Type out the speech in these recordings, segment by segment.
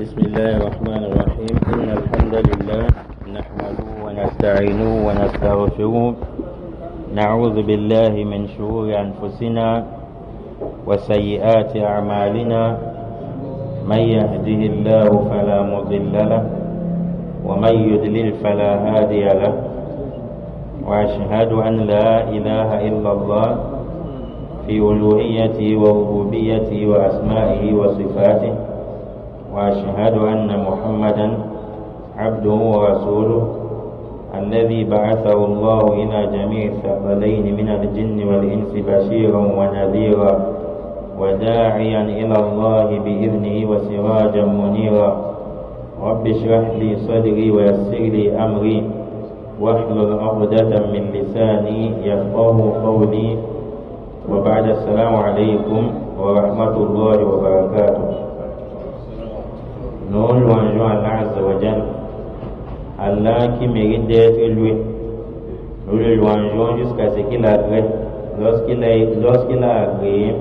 بسم الله الرحمن الرحيم إن الحمد لله نحمده ونستعينه ونستغفره نعوذ بالله من شرور أنفسنا وسيئات أعمالنا من يهده الله فلا مضل له ومن يضلل فلا هادي له وأشهد أن لا إله إلا الله في ألوهيته وربوبيته وأسمائه وصفاته وأشهد أن محمدا عبده ورسوله الذي بعثه الله إلى جميع الثقلين من الجن والإنس بشيرا ونذيرا وداعيا إلى الله بإذنه وسراجا منيرا رب اشرح لي صدري ويسر لي أمري واحلل عقدة من لساني يفقه قولي وبعد السلام عليكم ورحمة الله وبركاته. Nous louangeons Allah Azza wa Jal, Allah qui mérite d'être loué. Nous le louangeons jusqu'à ce qu'il agrée, lorsqu'il a agréé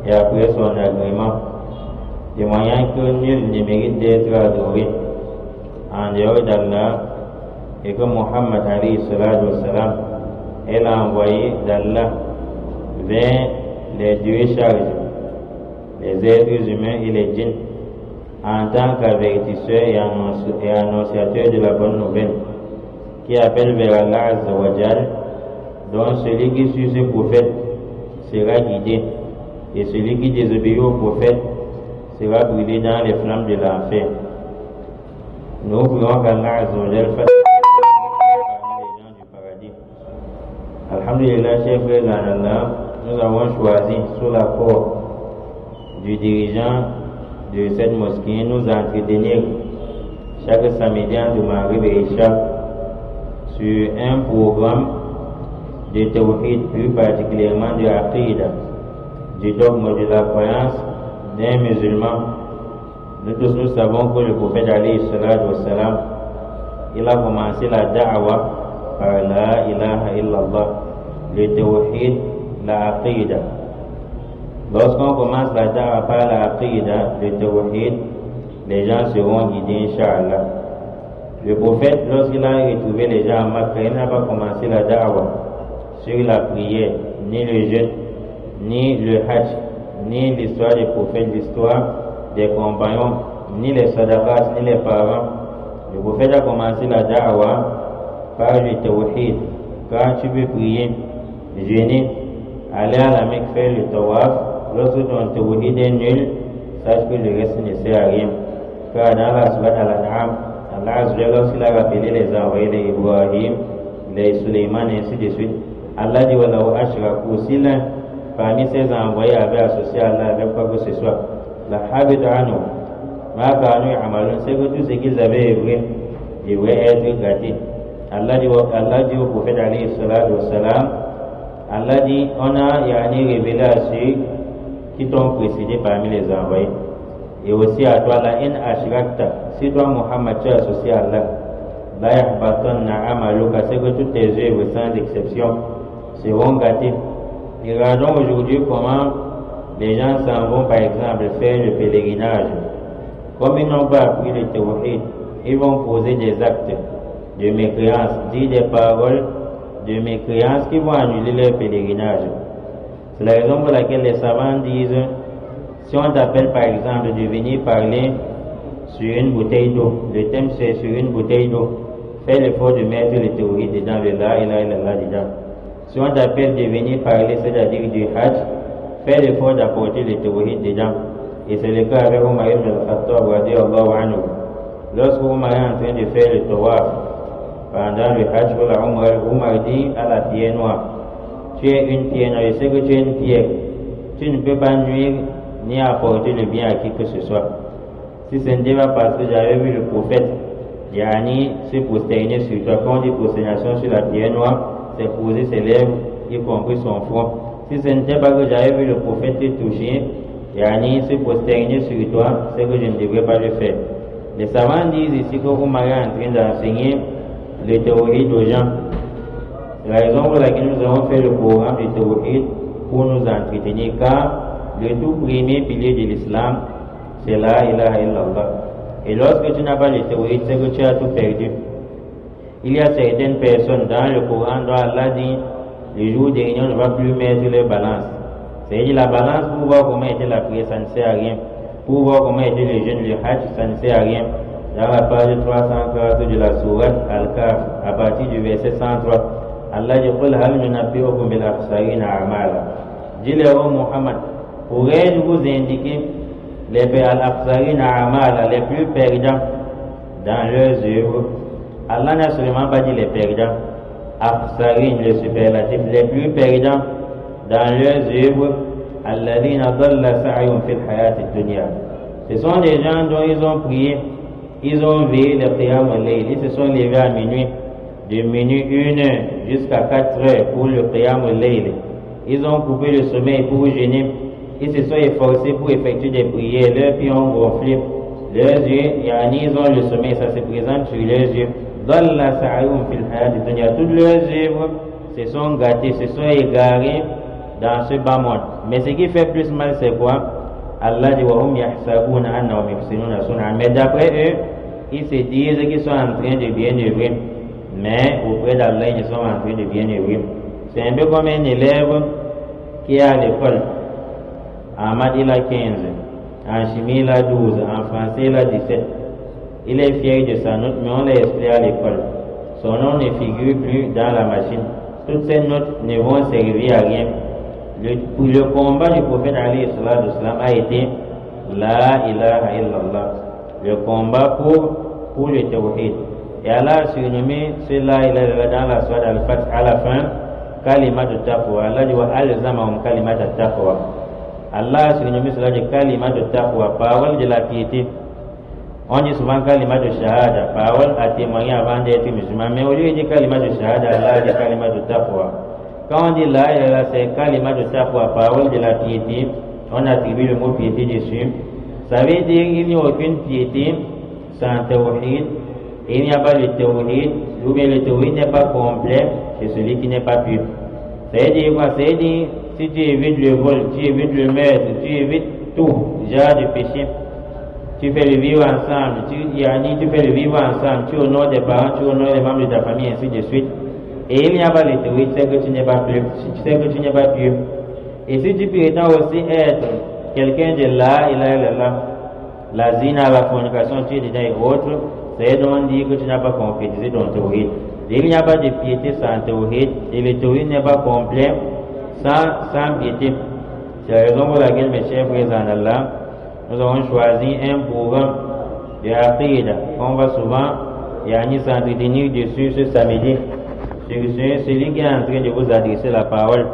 et après son agrément, témoignant que nul ne mérite d'être adoré en dehors d'Allah et que Muhammad alayhi salatu wa salam est l'envoyé d'Allah vers les deux charges, les êtres humains et les djinns, en tant qu'avertisseur et annonciateur de la bonne nouvelle, qui appelle vers Allah Azza wa Jal, dont celui qui suit ce prophète sera guidé, et celui qui désobéit au prophète sera brûlé dans les flammes de l'enfer. Nous prions qu'Allah Azza wa Jal fasse parmi les gens du paradis. Alhamdulillah, chers frères en Allah, nous avons choisi sous l'accord du dirigeant de cette mosquée nous entretenir chaque samedi de Maghrib et Isha sur un programme de tawhid, plus particulièrement de l'aqida, du dogme de la croyance d'un musulman. Nous tous nous savons que le prophète alayhi salatu wa salam, il a commencé la da'wa par la ilaha illallah, le tawhid, la aqida. Lorsqu'on commence la da'wa par la aqida, le tawhid, les gens seront guidés, Inch'Allah. Le prophète, lorsqu'il a retrouvé les gens à Makkah, il n'a pas commencé la da'wa sur la prière, ni le jeûne, ni le hajj, ni l'histoire des prophètes, l'histoire des compagnons, ni les sadaqas, ni les parents. Le prophète a commencé la da'wa par le tawhid. Quand tu veux prier, jeûner, aller à la Mecque faire le tawaf, lorsque ton tawhid est nul, sache que le reste ne sert à rien. Car dans la sourate Al-An'am, Allah Azza wa Jalla, lorsqu'il a rappelé les envoyés d'Ibrahim, les Suleiman et ainsi de suite, Allah dit Wallahu ashraku, si l'un parmi ses envoyés avait associé Allah avec quoi que ce soit, la habita anhum ma kanu ya'malun, c'est que tout ce qu'ils avaient œuvré devrait être gâté. Allah dit au prophète alayhi salatu wa salam, Allah dit, on a révélé à ceux qui t'ont précédé parmi les envoyés. Et aussi à toi, la in ashrakta, si toi Muhammad tu es associé à Allah, la yahbatanna amaluka, c'est que toutes tes œuvres sans exception seront gâtées. Et regardons aujourd'hui comment les gens s'en vont par exemple faire le pèlerinage. Comme ils n'ont pas appris le tawhid, ils vont poser des actes de mécréance, dire des paroles de mécréance qui vont annuler leur pèlerinage. C'est la raison pour laquelle les savants disent, si on t'appelle par exemple de venir parler sur une bouteille d'eau, le thème c'est sur une bouteille d'eau, fais l'effort de mettre le tawhid dedans, le la ilaha illallah dedans. Si on t'appelle de venir parler, c'est-à-dire du hajj, fais l'effort d'apporter le tawhid dedans. Et c'est le cas avec Omar ibn al-Khattab radiyallahu anhu. Lorsque Omar est en train de faire le tawaf, pendant le hajj, Omar dit à la pierre noire, tu es une pierre noire, je sais que tu es une pierre, tu ne peux pas nuire ni apporter le bien à qui que ce soit. Si ce n'était pas parce que j'avais vu le prophète Yani se prosterner sur toi, quand on dit prosternation sur la pierre noire, c'est poser ses lèvres, y compris son front. Si ce n'était pas que j'avais vu le prophète te toucher, Yani se prosterner sur toi, c'est que je ne devrais pas le faire. Les savants disent ici que Omar est en train d'enseigner le tawhid aux gens. C'est la raison pour laquelle nous avons fait le programme de tawhid pour nous entretenir, car le tout premier pilier de l'islam, c'est la ilaha illallah. Et lorsque tu n'as pas le tawhid, c'est que tu as tout perdu. Il y a certaines personnes dans le Coran dont Allah dit le jour des réunions ne va plus mettre les balances. C'est-à-dire la balance pour voir comment était la prière, ça ne sert à rien. Pour voir comment était le jeûne, le hajj, ça ne sert à rien. Dans la page 304 de la sourate Al-Kahf, à partir du verset 103, Allah dit qul hal nunabbi'ukum bil akhsarina a'mala. Dis-le au Muhammad, pourrais-je vous indiquer les al-akhsarina a'mala, les plus perdants dans leurs œuvres? Allah n'a seulement pas dit les perdants, akhsarin, le superlatif, les plus perdants dans leurs œuvres, alladhina dhalla sa'yuhum fil hayati dunya. Ce sont des gens dont ils ont prié, ils ont veillé le qiyam al-layl, ils se sont levés à minuit, de minuit 1 heure jusqu'à 4 heures pour le qiyam al-layl. Ils ont coupé le sommeil pour jeûner, ils se sont efforcés pour effectuer des prières, leurs pieds ont gonflé, leurs yeux, ils ont le sommeil, ça se présente sur leurs yeux. Dhalla sa'yuhum fil hayati dunya. Toutes leurs œuvres se sont gâtées, se sont égarées dans ce bas monde. Mais ce qui fait plus mal, c'est quoi? Allah dit wa hum yahsabuna annahum yuhsinuna sun'a. Mais d'après eux, ils se disent qu'ils sont en train de bien œuvrer. Mais auprès d'Allah, ils sont en train de bien œuvrer. C'est un peu comme un élève qui est à l'école. En maths, il a 15. En chimie, il a 12. En français, il a 17. Il est fier de sa note, mais on l'a expliqué à l'école. Son nom ne figure plus dans la machine. Toutes ces notes ne vont servir à rien. Le combat du prophète alayhi salatu wassalam a été La ilaha illallah. Le combat pour le tawhid. Et Allah a surnommé ce La ilaha illallah dans la sourate Al-Fath à la fin Kalimat al-Taqwa. Allah dit wa alzamahum kalimat al-Taqwa. Allah a surnommé cela de Kalimat al-Taqwa, parole de la piété. On dit souvent Kalimat al-Shahada, parole à témoigner avant d'être musulman. Mais au lieu de dire Kalimat al-Shahada, Allah dit Kalimat al-Taqwa. Quand on dit La ilaha illallah, c'est Kalimat al-Taqwa, parole de la piété. On attribue le mot piété dessus. Ça veut dire qu'il n'y a aucune piété sans tawhid. Et il n'y a pas le tawhid, ou bien le tawhid n'est pas complet chez celui qui n'est pas pur. Ça veut dire quoi? Ça veut dire si tu évites le vol, tu évites le meurtre, tu évites tout genre de péché, tu fais le vivre ensemble, tu fais le vivre ensemble, tu honores tes parents, tu honores les membres de ta famille, ainsi de suite. Et il n'y a pas le tawhid, c'est que tu n'es pas pur, c'est que tu n'es pas pur. Et si tu prétends aussi être quelqu'un de La ilaha illallah, la zina, la fornication, tu es déjà autre, c'est donc dire que tu n'as pas concrétisé ton tawhid. Il n'y a pas de piété sans tawhid, et le tawhid n'est pas complet sans piété. C'est la raison pour laquelle, mes chers frères en Allah, nous avons choisi un programme de Aqida qu'on va souvent s'entretenir dessus ce samedi. Celui qui est en train de vous adresser la parole,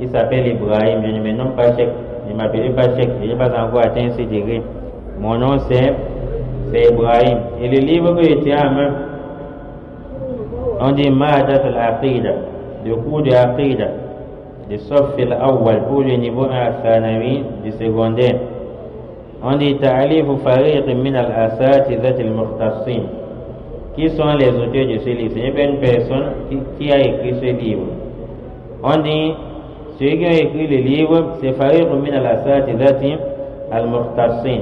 il s'appelle Ibrahim. Je ne me nomme pas Cheikh, je ne m'appelle pas Cheikh, je n'ai pas encore atteint ce degré. Mon nom c'est Ibrahim. Et le livre que je tiens en main, on dit Ma'adat al-Aqida, le cours de Aqida, de Saff al-Awwal pour le niveau al-Thanawi du secondaire. On dit Ta'alif Fariq min al-Asatizat al-Mukhtassin. Qui sont les auteurs de ce livre? Ce n'est pas une personne qui a écrit ce livre. On dit ceux qui ont écrit le livre, c'est Fariq min al-Asatizat al-Mukhtassin.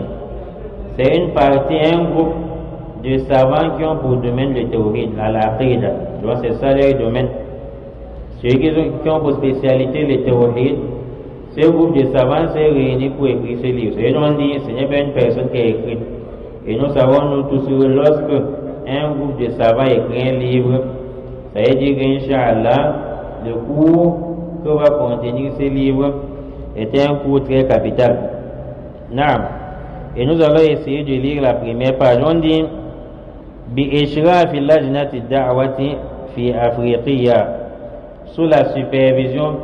C'est une partie, un groupe de savants qui ont pour domaine le tawhid, al-aqida. Donc c'est ça leur domaine. Ceux qui ont pour spécialité le tawhid, ce groupe de savants s'est réuni pour écrire ce livre. Et on dit, ce n'est pas une personne qui a écrit. Et nous savons, nous tous, lorsque un groupe de savants écrit un livre, ça veut dire qu'Inch'Allah, le cours que va contenir ce livre est un cours très capital. Naam. Et nous allons essayer de lire la première page. On dit Bi-Ishrafi Lajnati Da'wati fi Afriqiya, sous la supervision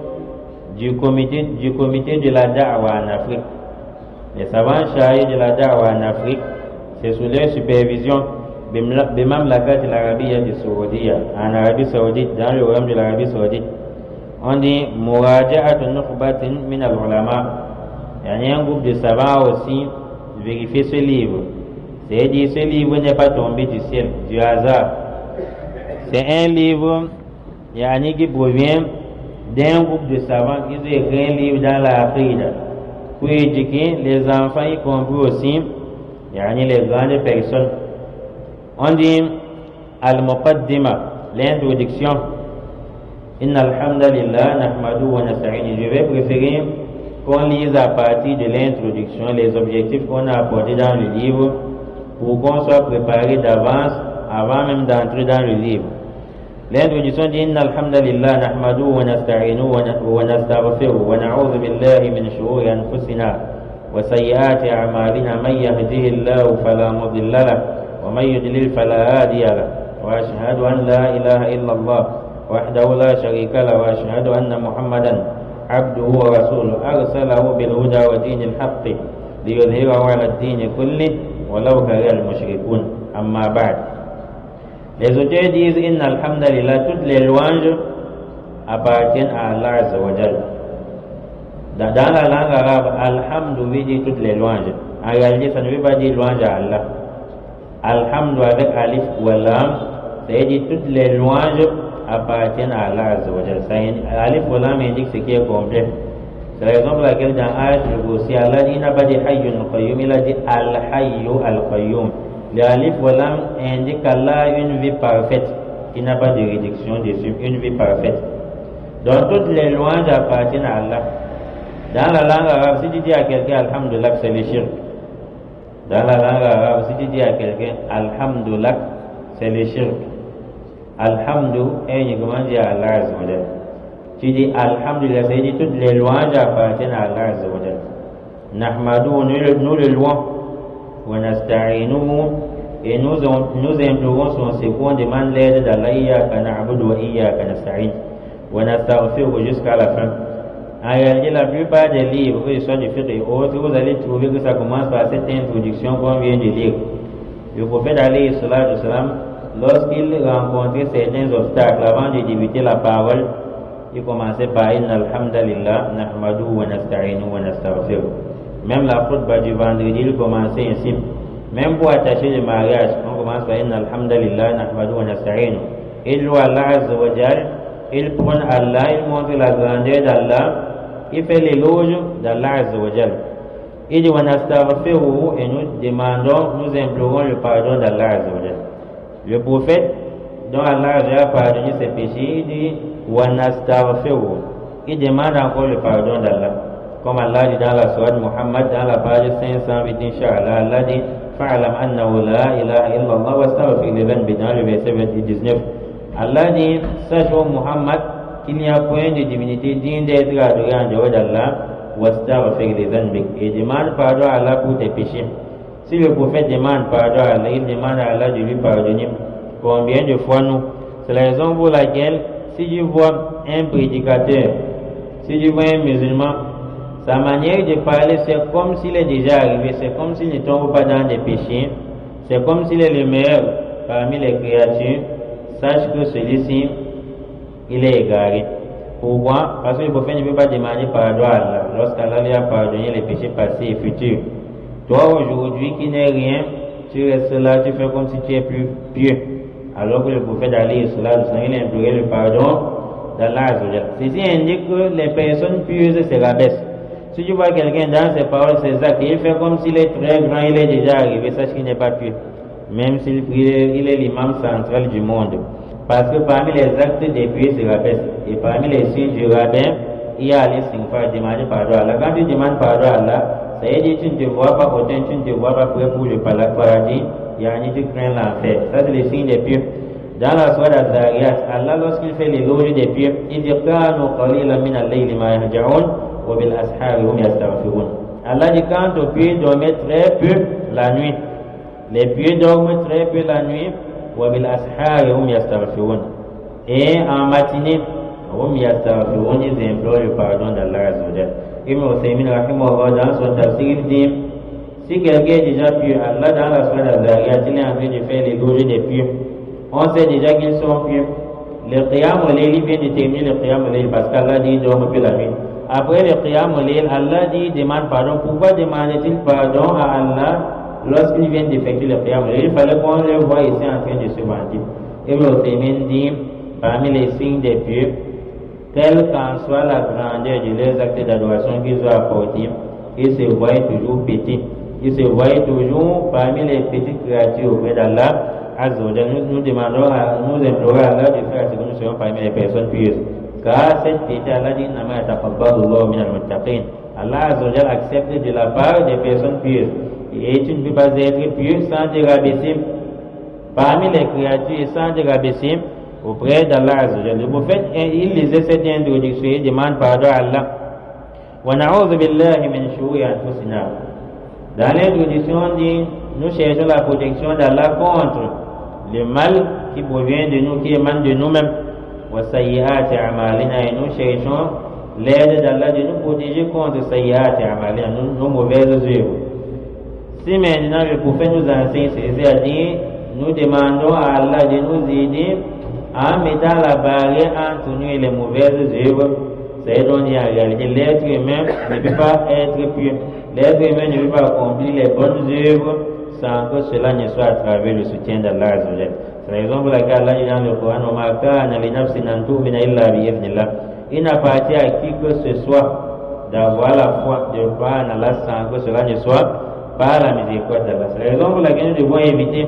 du comité de la Da'wa en Afrique. Les savants chargés de la Da'wa en Afrique, c'est sous leur supervision Bimamlakat al-Arabiyya de Saoudia, en Arabie Saoudite, dans le royaume de l'Arabie Saoudite. On dit Muraja'atun nukhbatin min al-ulama. Il y a un groupe de savants aussi vérifier ce livre. C'est-à-dire ce livre n'est pas tombé du ciel, du hasard. C'est un livre qui provient d'un groupe de savants qui ont écrit un livre dans la Aqida pour éduquer les enfants, y compris aussi yani les grandes personnes. On dit al-muqaddima, l'introduction. Inna alhamdulillah nahmadu wa nasta'in. Je vais préférer qu'on lise à partir de l'introduction les objectifs qu'on a apportés dans le livre pour qu'on soit préparé d'avance avant même d'entrer dans le livre. L'introduction dit Inna alhamdulillah nahmadu wa nasta'inu wa nastaghfiru wa na'udhu billahi min shururi anfusina wa sayyiati a'malina man yahdihillahu fala mudilla lahu wa man yudlil fala hadiya lahu wa ashhadu an la ilaha illa Allah wahdahu la sharika lahu wa ashhadu anna Muhammadan abduhu wa rasuluhu arsalahu bil huda wa dinil haqqi liyudhhirahu 'ala ad-din kulli walau kariha al-mushrikun. Amma ba'd. Les auteurs disent Inna alhamdulillah, toutes les louanges appartiennent à Allah Azza wa Jalla. Dans la langue arabe, alhamdu veut dire toutes les louanges. En réalité, ça ne veut pas dire louange à Allah. Alhamdu avec alif ou lam, ça veut dire toutes les louanges appartiennent à Allah Azza wa Jalla. Alif ou lam indique ce qui est complet. C'est la raison pour laquelle dans Ayat al-Kursi, Allah dit, il n'a pas dit Hayyun al-Qayyum, il a dit Al-Hayyu al-Qayyum. Le alif wa lam indique qu'Allah a une vie parfaite, qui n'a pas de réduction dessus, une vie parfaite. Donc toutes les louanges appartiennent à Allah. Dans la langue arabe, si tu dis à quelqu'un Alhamdulillah, c'est le shirk. Dans la langue arabe, si tu dis à quelqu'un Alhamdulillah, c'est le shirk. Alhamdu est uniquement dit à Allah Azza wa Jalla. Tu dis Alhamdulillah, ça veut dire toutes les louanges appartiennent à Allah Azza wa Jalla. Nahmadu, nous le louons. Wa nasta'inuhu, et nous implorons son secours, on demande l'aide d'Allah. Iyyaka na'budu wa iyyaka nasta'in. Wa nastaghfiruhu jusqu'à la fin. En réalité, la plupart des livres, que ce soit du fiqh et autres, vous allez trouver que ça commence par cette introduction qu'on vient de lire. Le prophète alayhi salatu wassalam, lorsqu'il rencontrait certains obstacles avant de débuter la parole, il commençait par Inna alhamdulillah nahmadu wa nasta'inu wa nastaghfiruh. Même la khutbah du vendredi, il commençait ainsi. Même pour attacher le mariage, on commence par Inna alhamdulillah nahmadu wa nasta'inu. Il loue Allah Azza wa Jal, il prône Allah, il montre la grandeur d'Allah, il fait l'éloge d'Allah Azza wa Jal. Il dit wa nastaghfiruh, et nous demandons, nous implorons le pardon d'Allah Azza wa Jal. Le prophète, dont Allah a pardonné ses péchés, il dit wa nastaghfiruh. Il demande encore le pardon d'Allah. Comme Allah dit dans la sourate Muhammad, dans la page 508, Inch'Allah, Allah dit fa'alam annahu la ilaha illallah wastaghfir li dhanbi, dans le verset 19. Allah dit, sache ô Muhammad qu'il n'y a point de divinité digne d'être adorée en dehors d'Allah, wastaghfir li dhanbi, et demande pardon à Allah pour tes péchés. Si le prophète demande pardon à Allah, il demande à Allah de lui pardonner. Combien de fois nous? C'est la raison pour laquelle, si je vois un prédicateur, si je vois un musulman, sa manière de parler, c'est comme s'il est déjà arrivé, c'est comme s'il ne tombe pas dans des péchés, c'est comme s'il est le meilleur parmi les créatures. Sache que celui-ci, il est égaré. Pourquoi? Parce que le prophète ne peut pas demander pardon à Allah lorsqu'Allah lui a pardonné les péchés passés et futurs. Toi aujourd'hui qui n'es rien, tu restes là, tu fais comme si tu es plus pieux. Alors que le prophète alayhi salatu wassalam, il a imploré le pardon d'Allah Azza wa Jalla. Ceci indique que les personnes pieuses se rabaissent. Si tu vois quelqu'un dans ses paroles, ses actes, il fait comme s'il est très grand, il est déjà arrivé, sache qu'il n'est pas pieux. Même s'il il est l'imam central du monde. Parce que parmi les actes des pieux se rabaissent. Et parmi les signes du rabbin, il y a l'istighfar, demander pardon à Allah. Quand tu demandes pardon à Allah, ça veut dire que tu ne te vois pas autant, tu ne te vois pas prêt pour le paradis, tu crains l'enfer. Ça c'est le signe des pieux. Dans la sourate Az-Zariyat, Allah lorsqu'il fait l'éloge des pieux, il dit Kanu qalilan min al-layli ma yahja'un wa bil ashari hum yastaghfirun. Allah dit quand aux pieux dormaient très peu la nuit. Les pieux dorment très peu la nuit, wa bil ashari hum yastaghfirun. Et en matinée, hum yastaghfirun, ils implorent le pardon d'Allah Azza wa Jalla. Ibn Uthaymin rahimahullah dans son tafsir, il dit si quelqu'un est déjà pieux, Allah dans la sourate Az-Zariyat, il est en train de faire l'éloge des pieux. On sait déjà qu'ils sont pieux. Le qiyam al-layl, il vient de terminer le qiyam al-layl parce qu'Allah dit dorme peu la nuit. Après le qiyam al-layl, Allah dit demande pardon. Pourquoi demande-t-il pardon à Allah lorsqu'il vient d'effectuer le qiyam al-layl? Il fallait qu'on le voie ici en train de se mentir. Ibn Uthaymin dit parmi les signes des pieux, quelle qu'en soit la grandeur de leurs actes d'adoration qu'ils ont apportés, ils se voient toujours petits. il se voyait toujours parmi les petites créatures auprès d'Allah. Nous demandons, nous implorons à Allah de faire ce que nous soyons parmi les personnes pieuses. Car cette piété, Allah dit, Allah accepte de la part des personnes pieuses. Et tu ne peux pas être pieux sans te rabaisser parmi les créatures, sans te rabaisser auprès d'Allah. Le prophète, il lisait cette introduction, il demande pardon à Allah. Dans l'introduction, on dit, nous cherchons la protection d'Allah contre le mal qui provient de nous, qui émane de nous-mêmes. Et nous cherchons l'aide d'Allah de nous protéger contre nos mauvaises œuvres. Si maintenant le prophète nous enseigne, c'est-à-dire nous demandons à Allah de nous aider en mettant la barrière entre nous et les mauvaises œuvres, c'est-à-dire en réalité l'être humain ne peut pas être pieux. L'être humain ne peut pas accomplir les bonnes œuvres sans que cela ne soit à travers le soutien d'Allah. C'est la raison pour laquelle Allah dit dans le Coran, il n'appartient à qui que ce soit d'avoir la foi de croire en Allah sans que cela ne soit par la miséricorde d'Allah. C'est la raison pour laquelle nous devons éviter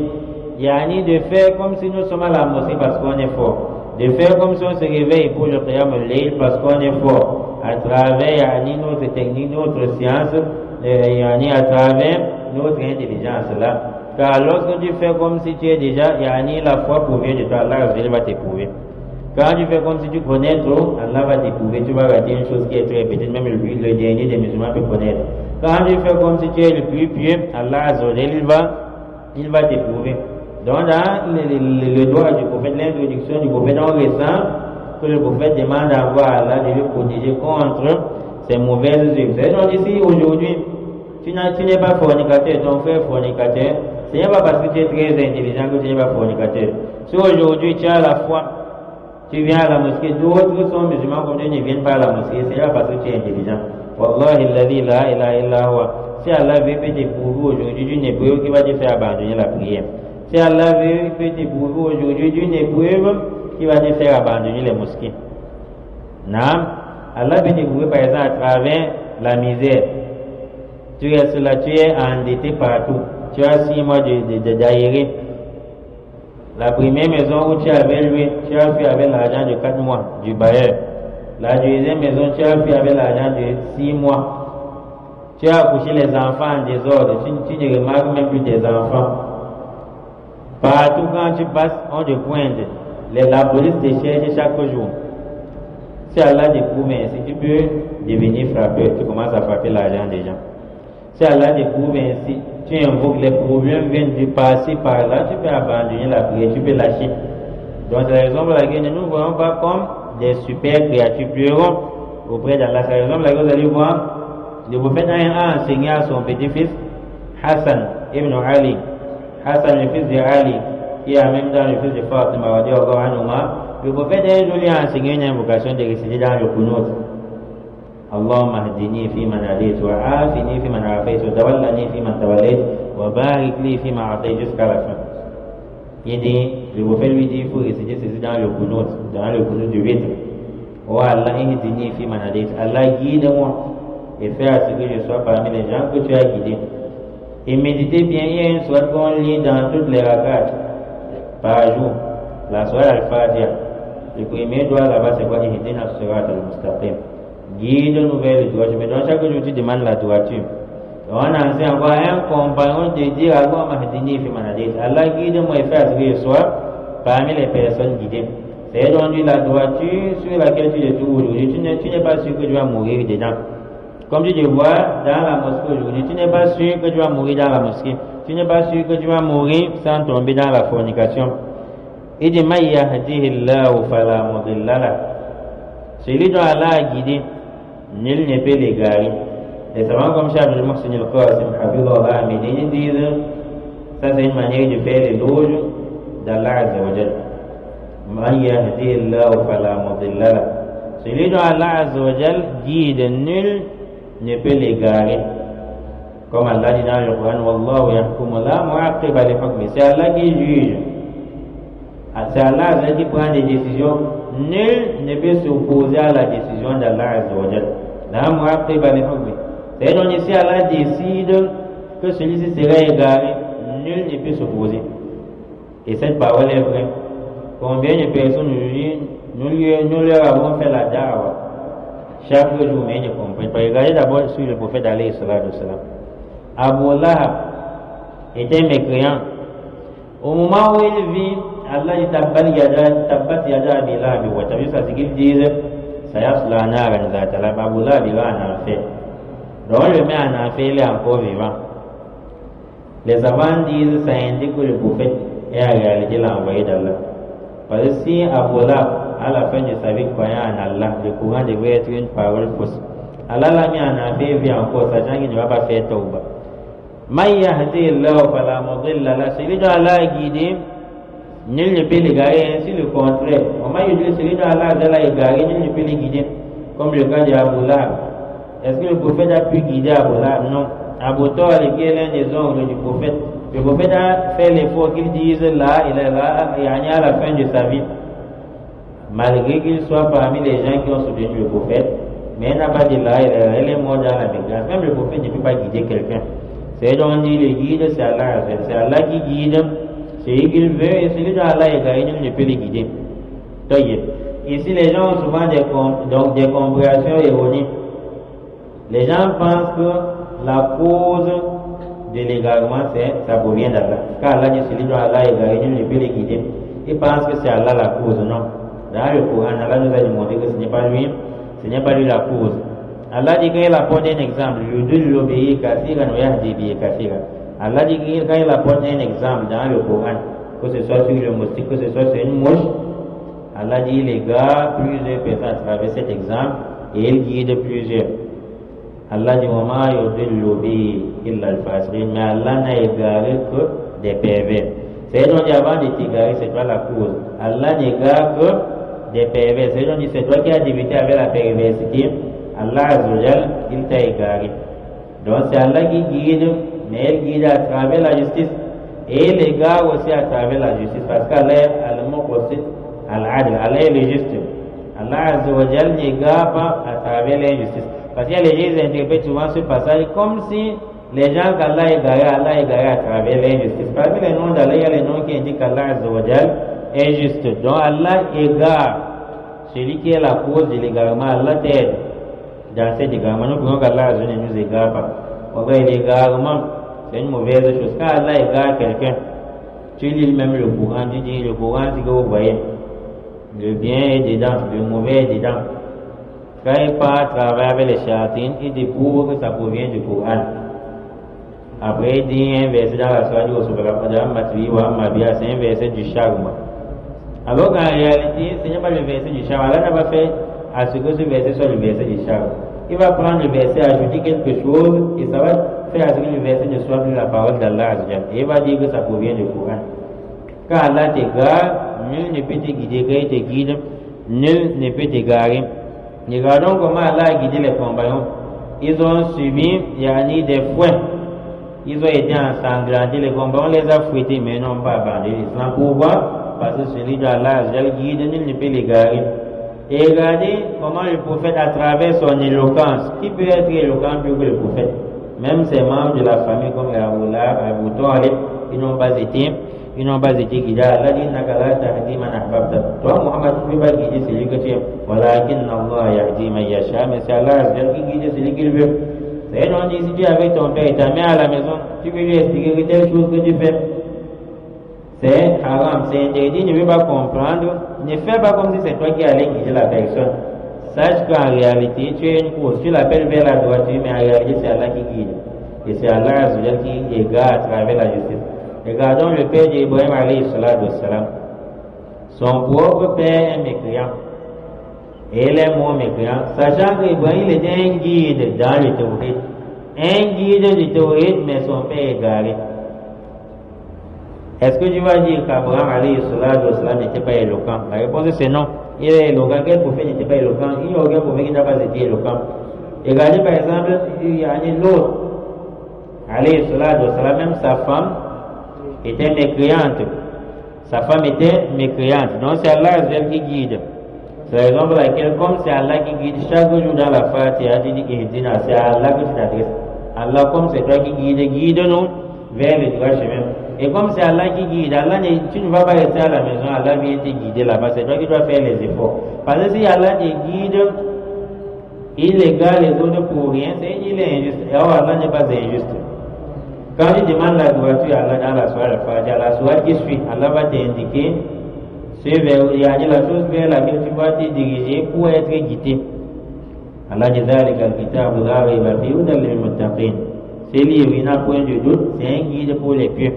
de faire comme si nous sommes à la mosquée parce qu'on est fort, de faire comme si on se réveille pour le Qiyam al-Layl parce qu'on est fort, à travers notre technique, notre science, à travers notre intelligence là. Car lorsque tu fais comme si tu es déjà, la foi provient de toi, Allah va t'éprouver. Quand tu fais comme si tu connais trop, Allah va t'éprouver, tu vas rater une chose qui est très petite, même le dernier des musulmans peut connaître. Quand tu fais comme si tu es le plus pieux, Allah il va t'éprouver. Donc dans le droit du prophète, l'introduction du prophète, on ressent que le prophète demande à Allah de le protéger contre ces mauvaises œuvres. C'est donc ici aujourd'hui, tu n'es pas fornicateur, ton frère fornicateur, ce n'est pas parce que tu es très intelligent que tu n'es pas fornicateur. Si aujourd'hui tu as la foi, tu viens à la mosquée, d'autres sont musulmans comme tu ne viennent pas à la mosquée, c'est pas parce que tu es intelligent. Wallahi alladhi la ilaha illa huwa. Si Allah veut t'éprouver aujourd'hui d'une épreuve qui va te faire abandonner la prière. Si Allah veut t'éprouver aujourd'hui d'une épreuve qui va te faire abandonner les mosquées. Non, Allah veut t'éprouver par exemple à travers la misère. Tu restes là, tu es endetté partout. Tu as 6 mois d'aéré. La première maison où tu avais loué, tu as fait avec l'argent de 4 mois du bailleur. La deuxième maison, tu as fait avec l'argent de 6 mois. Tu as accouché les enfants en désordre. Tu ne remarques même plus tes enfants. Partout quand tu passes, on te pointe. La police te cherche chaque jour. Si Allah te prouve ainsi, tu peux devenir frappeur. Tu commences à frapper l'argent des gens. Si Allah te prouve ainsi, tu invoques les problèmes viennent de passer par là, tu peux abandonner la prière, tu peux lâcher. Donc c'est la raison pour laquelle nous ne voyons pas comme des super créatures pleurons auprès d'Allah. C'est la raison pour laquelle vous allez voir, le prophète a enseigné à son petit-fils Hassan ibn Ali. Hassan, le fils de Ali, qui est en même temps le fils de Fatima, le prophète lui a enseigné une invocation de réciter dans le Qunut. اللهم اهدني فيمن هديت وعافني فيمن عافيت وتولني فيمن توليت وبارك لي فيما أعطيت jusqu'à la fin. Il dit, le prophète lui dit, il faut réciter ceci dans le Qunut du vitre. Oh Allah, ihdini fiman hadayt. Allah, guide-moi et fais à ce que je sois parmi les gens que tu as guidés. Et méditez bien, il y a une sourate qu'on lit dans toutes les rakats par jour. La sourate Al-Fatiha. Le premier doigt là-bas, c'est quoi? Ihdina as-sirat al-mustaqim. Guide-nous vers le droit chemin. Donc chaque jour tu demandes la droiture. On enseigne encore un compagnon de dire Allah guide-moi et fais à ce que je sois parmi les personnes guidées. C'est donc la droiture sur laquelle tu te trouves aujourd'hui. Tu n'es pas sûr que tu vas mourir dedans. Comme tu te vois dans la mosquée aujourd'hui, tu n'es pas sûr que tu vas mourir dans la mosquée. Tu n'es pas sûr que tu vas mourir sans tomber dans la fornication. Il dit Ma yahdihillahu fala mudilla lahu. Celui dont Allah a guidé, nul ne peut l'égarer. Les savants comme Cheikh Abdul Muhsin al-Qasim, Hafidhullah Médine, disent ça c'est une manière de faire l'éloge d'Allah Azza wa Jal. Man yahdihillahu fala mudilla lahu. Celui dont Allah Azza wa Jal guide, nul ne peut l'égarer. Comme Allah dit dans le Coran, Wallahu yahkumu la mu'aqqiba li hukmi. C'est Allah qui juge. C'est Allah qui prend des décisions. Nul ne peut s'opposer à la décision d'Allah Azza wa Jal. La mu'aqqiba li hukmi. C'est donc ici Allah décide que celui-ci serait égaré, nul ne peut s'opposer. Et cette parole est vraie. Combien de personnes nous leur avons fait la dawa chaque jour, mais ils ne comprennent pas. Regardez d'abord sur le prophète alayhi salatu wassalam. Abu Lahab était mécréant. Au moment où il vit, Allah dit tabbat yada abi lahab wa tab. Ça c'est qu'il disent sayasla naran zata lahab. Abu Lahab il va en enfer. Donc on le met en enfer, il est encore vivant. Les savants disent ça indique que le prophète est en réalité l'envoyé d'Allah. Parce que si Abu Lahab, à la fin de sa vie, croyant en Allah, le Coran devrait être une parole fausse. Allah l'a mis en enfer, vit encore, sachant qu'il ne va pas faire tauba. Man yahdihillahu fala mudilla lahu. Celui dont Allah a guidé, nul ne peut l'égarer, ainsi le contraire. Celui dont Allah a égaré, nul ne peut les guider. Comme le cas d'Abu Lahab. Est-ce que le prophète a pu guider Abu Lahab? Non. Abu Talib, qui est l'un des oncles du prophète, le prophète a fait l'effort qu'il dise là, il est là, et à la fin de sa vie. Malgré qu'il soit parmi les gens qui ont soutenu le prophète, mais il n'a pas dit là, il est mort dans la mégrance. Même le prophète ne peut pas guider quelqu'un. C'est donc on dit le guide, c'est Allah. C'est Allah qui guide, c'est lui qu'il veut, et celui dont Allah est gagné, il ne peut les guider. Ici, les gens ont souvent des compréhensions erronées. Les gens pensent que la cause de l'égarement, ça provient d'Allah. Car Allah dit celui dont Allah est gagné, il ne peut les guider. Ils pensent que c'est Allah la cause, non. Dans le Coran, Allah nous a demandé que ce n'est pas lui la cause. Allah dit qu'il apporte un exemple. Allah dit qu'il apporte un exemple dans le Coran, que ce soit sur le moustique, que ce soit sur une mouche. Allah dit les gars, plusieurs personnes à travers cet exemple et il guide plusieurs. Allah dit mais Allah n'a égaré que des pervers. C'est donc avant de t'égarer, c'est toi la cause. Allah n'égare que des pervers. C'est donc c'est toi qui as débuté avec la perversité. Allah Azzawajal, il t'a égaré. Donc c'est Allah qui guide, mais il guide à travers la justice. Et il égare aussi à travers la justice. Parce qu'Allah est le juste. Allah Azzawajal n'égare pas à travers l'injustice. Parce qu'il y a les gens qui interprètent souvent ce passage comme si les gens qu'Allah égaré à travers l'injustice. Parmi les noms d'Allah, il y a les noms qui indiquent qu'Allah Azzawajal est juste. Donc Allah égare celui qui est la cause de l'égarement. Allah t'aide dans cet égarement. Nous voulons qu'Allah ne nous égare pas. L'égarement, c'est une mauvaise chose. Quand Allah égare quelqu'un, tu lis même le Coran, tu dis le Coran, c'est que vous voyez. Le bien est dedans, le mauvais est dedans. Quand il part travailler avec les charlatans, il découvre que ça provient du Coran. Après, il dit un verset dans la soirée c'est un verset du charme. Alors qu'en réalité, ce n'est pas le verset du charme. Allah n'a pas fait à ce que ce verset soit le verset du charme. Il va prendre le verset, ajouter quelque chose, et ça va faire à ce que le verset ne soit plus la parole d'Allah. Et il va dire que ça provient du Coran. Quand Allah t'égare, nul ne peut te guider. Quand il te guide, nul ne peut t'égarer. Regardons comment Allah a guidé les compagnons. Ils ont subi des fouets. Ils ont été ensanglantés. Les compagnons les a fouettés, mais n'ont pas abandonné l'islam. Pourquoi? Parce que celui d'Allah, le guide, nul ne peut l'égarer. Et regardez comment le prophète, à travers son éloquence, qui peut être éloquent plus que le prophète? Même ses membres de la famille, comme Abu Lahab, Abu Talib, ils n'ont pas été guidés. Allah dit Nakala tahdi man ahbabta. Toi, Muhammad, tu ne peux pas guider celui que tu aimes. Walakin Allah yahdi man yasha. Mais c'est Allah qui guide celui qu'il veut. C'est donc si tu es avec ton père et ta mère à la maison, tu peux lui expliquer que telle chose que tu fais, c'est haram, c'est interdit, ne veux pas comprendre. Ne fais pas comme si c'est toi qui allais guider la personne. Sache qu'en réalité, tu es une course. Tu l'appelles vers la droiture, mais en réalité, c'est Allah qui guide. Et c'est Allah qui égare à travers la justice. Regardons le père d'Ibrahim alayhi salatu wassalam. Son propre père est mécréant. Et il est mort mécréant. Sachant qu'Ibrahim était un guide dans le tawhid. Un guide du tawhid, mais son père est égaré. Est-ce que tu vas dire qu'Abraham alayhi salatu wassalam n'était pas éloquent? La réponse c'est non. Il est éloquent. Quel prophète n'était pas éloquent? Il n'y a aucun prophète qui n'a pas été éloquent. Regardez par exemple, il y a un autre. Alayhi salatu wassalam, même sa femme était mécréante. Sa femme était mécréante. Donc c'est Allah qui guide. C'est la raison pour laquelle, comme c'est Allah qui guide chaque jour dans la Fatiha, tu dis Ihdina, c'est à Allah que tu t'adresses. Allah comme c'est toi qui guide-nous vers le droit chemin. Et comme c'est Allah qui guide, tu ne vas pas rester à la maison, Allah vient te guider là-bas, c'est toi qui dois faire les efforts. Parce que si Allah te guide, il égale les autres pour rien, il est injuste. Et alors Allah n'est pas injuste. Quand tu demandes la droiture à Allah dans la soirée qui suit, Allah va t'indiquer il y a la chose vers laquelle tu vas te diriger pour être guidé. Allah dit ce livre, il n'a point de doute, c'est un guide pour les pieux.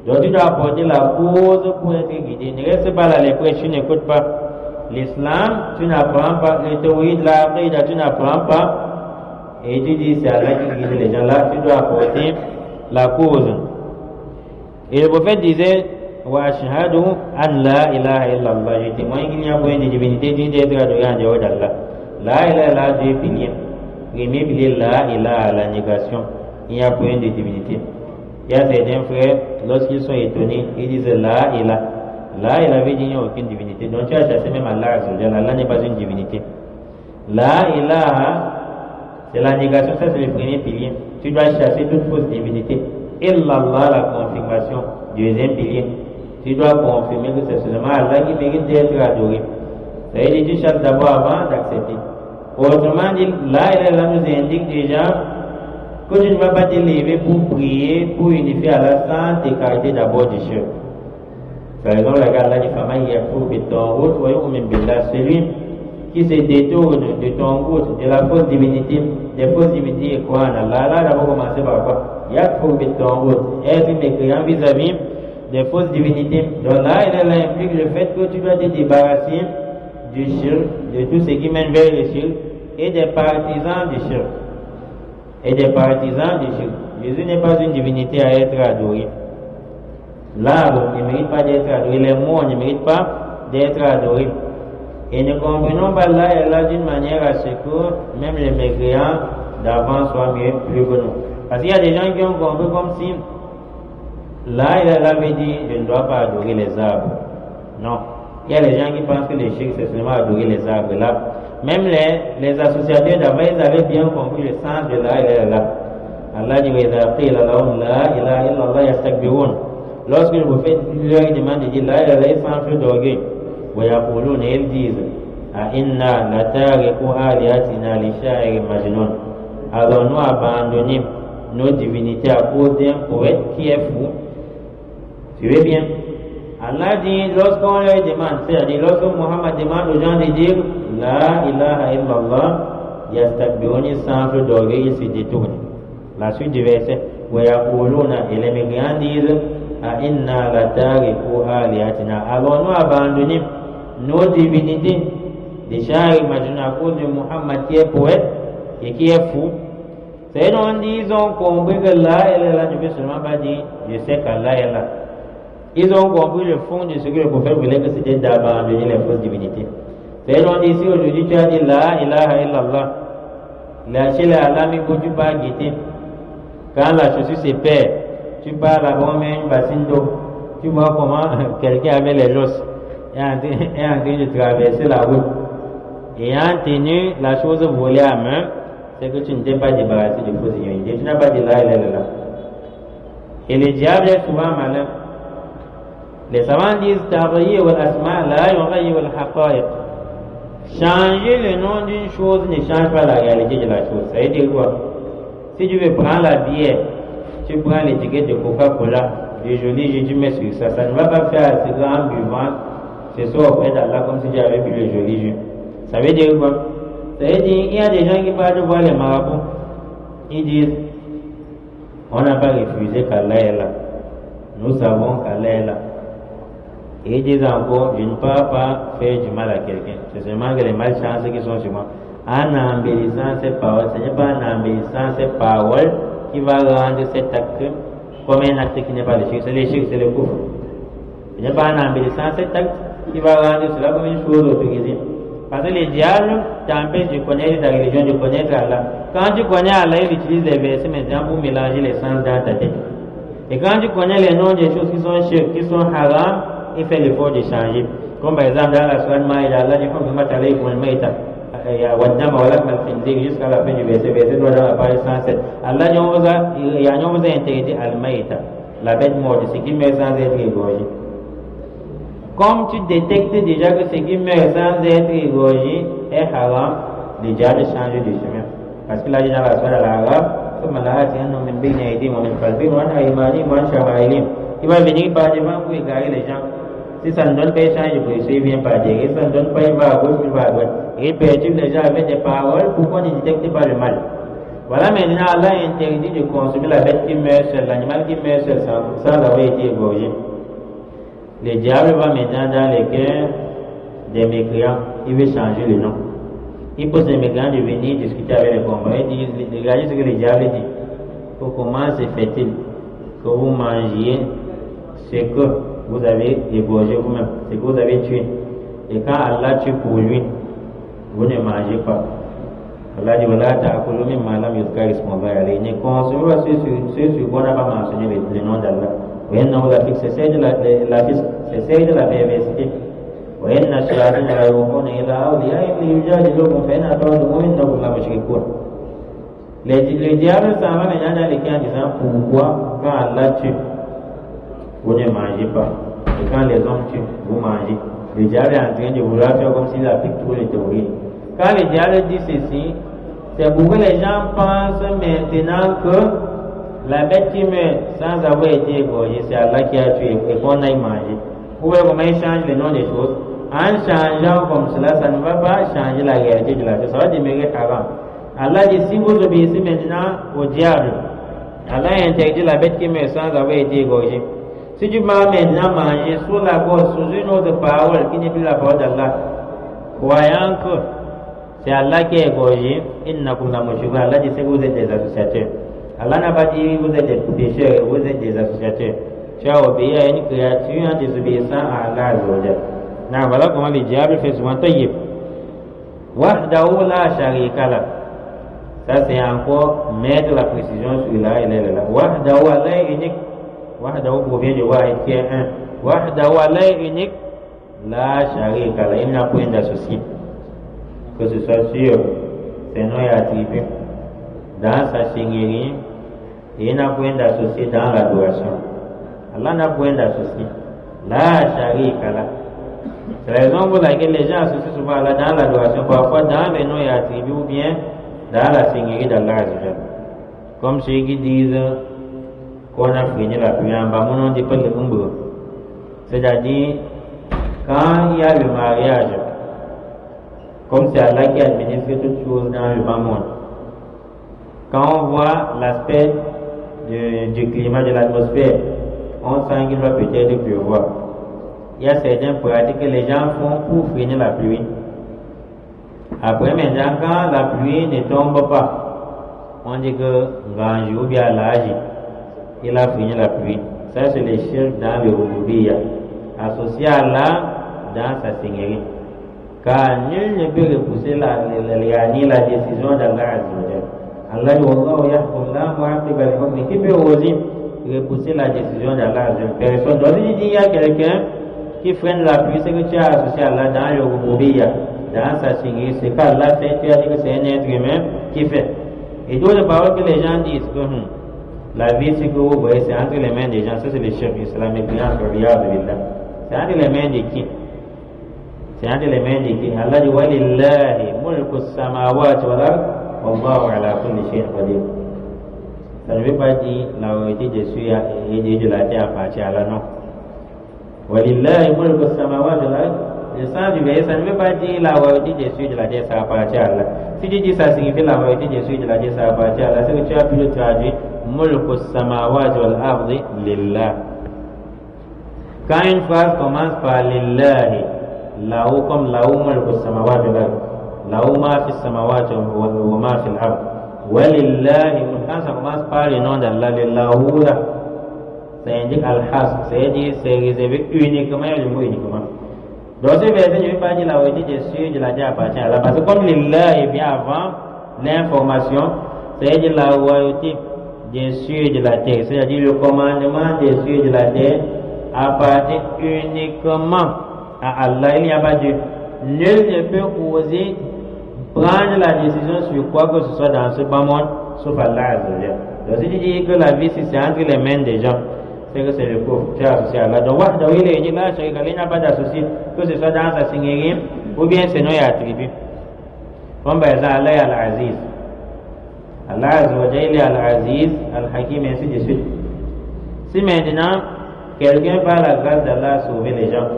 Donc tu dois apporter la cause pour être guidé. Ne reste pas là les prêches, tu n'écoutes pas. L'islam, tu n'apprends pas. Le tawhid, la aqidah, tu n'apprends pas. Et tu dis c'est Allah qui guide les gens. Là, tu dois apporter la cause. Et le prophète disait wa ashhadu an la ilaha illallah. Je témoigne qu'il n'y a point de divinité digne d'être adoré en dehors d'Allah. La ilaha illallah, deux piliers. Premier pilier, la ilaha, la négation. Il n'y a point de divinité. Il y a certains frères, lorsqu'ils sont étonnés, ils disent la ilaha. La ilaha veut dire qu'il n'y a aucune divinité. Donc tu as chassé même Allah. Allah n'est pas une divinité. La ilaha, c'est la négation, ça c'est le premier pilier. Tu dois chasser toute fausse divinité. Illallah, la confirmation, deuxième pilier. Tu dois confirmer que c'est seulement Allah qui mérite d'être adoré. Ça veut dire que tu chasses d'abord avant d'accepter. Autrement dit, là, elle nous indique déjà que tu ne vas pas te lever pour prier, pour unifier Allah sans t'écarter d'abord du shirk. Par exemple, Allah dit celui qui se détourne de ton route, de la fausse divinité, des fausses divinités et croit en Allah. Là, d'abord commencer par quoi? Être mécréant vis-à-vis des fausses divinités. Donc là, elle implique le fait que tu dois te débarrasser du shirk, de tout ce qui mène vers le shirk et des partisans du shirk. Jésus n'est pas une divinité à être adorée. L'arbre ne mérite pas d'être adoré, les morts ne méritent pas d'être adorés. Et ne comprenons pas là et là d'une manière à ce que même les mécréants d'avant soient mieux, plus que nous. Parce qu'il y a des gens qui ont compris comme si là il avait dit je ne dois pas adorer les arbres. Non. Il y a des gens qui pensent que les shirk c'est seulement adorer les arbres. Là, même les associateurs d'avant, ils avaient bien compris le sens de la ilaha illallah. Allah dit lorsque le prophète leur demande de dire la ilaha illallah, ils s'enfuient d'orgueil. Ils disent inna latariku alihatina li sha'ir majnun. Allons-nous abandonner nos divinités à cause d'un poète qui est fou? Tu veux bien? Allah dit, lorsqu'on leur demande, c'est-à-dire lorsque Muhammad demande aux gens de dire la ilaha illallah, yastakbirun, ils s'enflent d'orgueil, ils se détournent. La suite du verset, et les mécréants disent inna latariku alihatina. Allons-nous abandonner nos divinités des sha'ir majnun à cause de Muhammad qui est poète et qui est fou? C'est donc ils ont compris que là, elle ne veut seulement pas dire je sais qu'Allah est là. Ils ont compris le fond de ce que le prophète voulait, que c'était d'abandonner les fausses divinités. C'est donc ici aujourd'hui tu as dit la ilaha illallah. La chez Allah, mais quand tu pars guetter, quand la chaussure se perd, tu pars là-bas, on met une bassine d'eau. Tu vois comment quelqu'un avec les os est en train de traverser la route. Et en tenu la chose volée à main, c'est que tu ne t'es pas débarrassé de fausses divinités. Tu n'as pas dit la ilaha illallah. Et le diable est souvent malin. Les savants disent taghayir wal asma la yughayir al haqa'iq. Changer le nom d'une chose ne change pas la réalité de la chose. Ça veut dire quoi? Si tu veux prendre la bière, tu prends l'étiquette de Coca-Cola, de joli jus, tu mets sur ça. Ça ne va pas faire assez grand buvant ce soir auprès d'Allah comme si tu avais bu le joli jus. Ça veut dire quoi? Ça veut dire qu'il y a des gens qui partent voir les marabouts. Ils disent on n'a pas refusé qu'Allah est là. Nous savons qu'Allah est là. Et ils disent encore, je ne peux pas faire du mal à quelqu'un. C'est seulement que les malchances qui sont sur moi. En embellissant ces paroles, ce n'est pas en embellissant ces paroles qui va rendre cet acte comme un acte qui n'est pas le shirk. C'est le shirk, c'est le kufr. Ce n'est pas en embellissant cet acte qui va rendre cela comme une chose autorisée. Parce que les diables t'empêchent de connaître ta religion, de connaître Allah. Quand tu connais Allah, il utilise les versets maintenant pour mélanger les sens dans ta tête. Et quand tu connais les noms des choses qui sont shirk, qui sont haram, il fait l'effort de changer. Comme par exemple dans la Sourate Maïda, Allah dit والدم ولحم الخنزير jusqu'à la fin du verset. Verset doit dans la page 107. Allah il a interdit al-maïta, la bête morte, ce qui meurt sans être égorgé. Comme tu détectes déjà que ce qui meurt sans être égorgé est haram, déjà de changer de chemin. Parce qu'il a dit dans la soirée à l'arabe, il va venir par devant pour égarer les gens. Si ça ne donne pas échange de position, il vient par derrière. Si ça ne donne pas, il va à gauche, il va à droite. Il perturbe les gens avec des paroles pour qu'on ne détecte pas le mal. Voilà maintenant, Allah interdit de consommer la bête qui meurt seule, l'animal qui meurt seul sans avoir été égorgé. Le diable va maintenant dans les cœurs des mécréants, il veut changer le nom. Il pose les mécréants de venir discuter avec les combats. Il dit, regardez ce que le diable dit. Comment se fait-il que vous mangiez ce que vous avez égorgé vous-même, ce que vous avez tué? Et quand Allah tue pour lui, vous ne mangez pas. Allah dit, voilà, ne consommez pas ceux sur quoi on n'a pas mentionné le nom d'Allah. C'est celle de la perversité. Le diable s'en va maintenant dans les cas en disant pourquoi quand Allah tue, vous ne mangez pas. Et quand les hommes tuent, vous mangez. Le diable est en train de vouloir faire comme s'il applique tous les théories. Quand le diable dit ceci, c'est pour que les gens pensent maintenant que la bête qui meurt sans avoir été égorgée, c'est Allah qui a tué et qu'on aille manger. Vous voyez comment il change le nom des choses. En changeant comme cela, ça ne va pas changer la réalité de la chose. Ça va demeurer haram. Allah dit, si vous obéissez maintenant au diable, Allah a interdit la bête qui meurt sans avoir été égorgée. Si tu vas maintenant manger sous la gorge, sous une autre parole qui n'est plus la parole d'Allah, croyant que c'est Allah qui est égorgé, Allah dit, c'est que vous êtes des associateurs. Allah n'a pas dit vous êtes des pécheurs, vous êtes des associateurs. Tu as obéi à une créature en désobéissant à Allah. Voilà comment le diable fait souvent. Wahdahu la sharika la. Ça c'est encore mettre la précision sur la ilaha illallah. Wahdahu, Allah est unique. Wahdahu provient de Wahid qui est un. Wahdahu, Allah est unique. La sharika la. Il n'a point d'associé. Que ce soit sur ses noms et attributs, dans sa seigneurie, et il n'a point d'associé dans l'adoration. Allah n'a point d'associé. La sharika la. C'est la raison pour laquelle les gens associent souvent Allah dans l'adoration, parfois dans les noms et attributs ou bien dans la seigneurie d'Allah. Comme ceux qui disent qu'on a freiné la pluie en bas, on ne dit pas le umbre. C'est-à-dire, quand il y a le mariage, comme c'est Allah qui administre toutes choses dans le bas monde, quand on voit l'aspect du climat, de l'atmosphère, on sent qu'il va peut-être pleuvoir. Il y a certains pratiques que les gens font pour freiner la pluie. Après, maintenant, quand la pluie ne tombe pas, on dit que Ganji ou bien l'âge, il a freiné la pluie. Ça, c'est les shirk dans le Rububiyya, associé à Allah dans sa seigneurie. Car nul ne peut repousser la décision d'Allah. Allah dit, Wallahu yahkum la mu'aqqiba li hukmihi. Qui peut oser repousser la décision d'Allah? Personne. Donc, il dit, il y a quelqu'un qui freine la pluie, c'est que tu as associé Allah dans le Rububiyya, dans sa seigneurie. C'est qu'Allah fait, tu as dit que c'est un être humain qui fait. Et d'autres paroles que les gens disent que la vie, c'est que vous voyez, c'est entre les mains des gens. Ça, c'est le chef islamique, c'est entre les mains de qui? C'est entre les mains de qui? Allah dit, Walillahi mulku samawati wal ard, wallahu ala kulli shay'in qadir. Ça ne veut pas dire la royauté des cieux et de la terre appartient à Allah, non. Walillahi mulku samawati wal ard. Le sens du verset, ça ne veut pas dire la royauté des cieux et de la terre, ça appartient à Allah. Si tu dis ça signifie la royauté des cieux et de la terre, ça appartient à Allah, c'est que tu as pu le traduire mulku samawati wal ardi lillah. Quand une phrase commence par lillahi, là-haut comme là-haut mulku samawati wal ard, là-haut ma fi samawati wa ma fi al-ard, walillahi, quand ça commence par le nom d'Allah, lillahu là, ça indique al-has, c'est-à-dire c'est réservé uniquement, le mot uniquement. Dans ce verset, je ne vais pas dire la royauté des cieux de la terre appartient à Allah, parce que comme lillah vient avant l'information, c'est-à-dire la royauté des cieux et de la terre, c'est-à-dire le commandement des cieux et de la terre appartient uniquement à Allah. Il n'y a pas de... Nul ne peut oser prendre la décision sur quoi que ce soit dans ce bas monde, sauf Allah Azza wa Jal. Donc si tu dis que la vie, si c'est entre les mains des gens, c'est que c'est le pauvre, tu es associé à Allah. Donc, il n'a pas d'associé, que ce soit dans sa seigneurie, ou bien sinon il y a attribut. Comme par exemple, Allah est Al-Aziz. Allah Azza wa Jal est Al-Aziz, Al-Hakim, et ainsi de suite. Si maintenant, quelqu'un par la grâce d'Allah a sauvé les gens,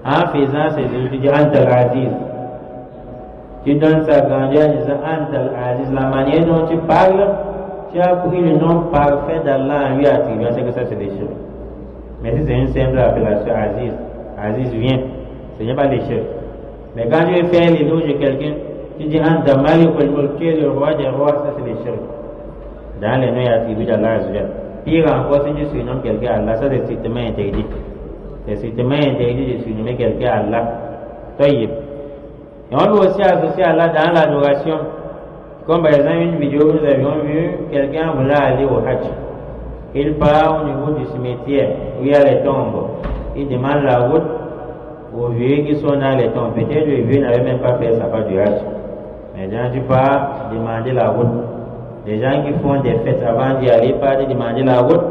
en faisant ces œuvres, tu dis Anta Al-Aziz. Tu donnes sa grandeur en disant Anta Al-Aziz. La manière dont tu parles, tu as pris le nom parfait d'Allah en lui attribuant, c'est que ça c'est des choses. Mais si c'est une simple appellation Aziz, Aziz vient, ce n'est pas des choses. Mais quand tu veux faire l'éloge de quelqu'un, tu dis Anta Malik al-Mulk, le roi des rois, ça c'est des choses. Dans les noms et attributs d'Allah Azza wa Jal. Pire encore, si tu surnommes quelqu'un Allah, ça c'est strictement interdit. C'est strictement interdit de surnommer quelqu'un Allah. Taïb. Et on peut aussi associer Allah dans l'adoration. Comme par exemple une vidéo où nous avions vu, quelqu'un voulait aller au Hajj. Il part au niveau du cimetière où il y a les tombes. Il demande la route aux vieux qui sont dans les tombes. Peut-être le vieux n'avait même pas fait sa part du Hajj. Mais quand tu pars demander la route, les gens qui font des fêtes avant d'y aller partent demander la route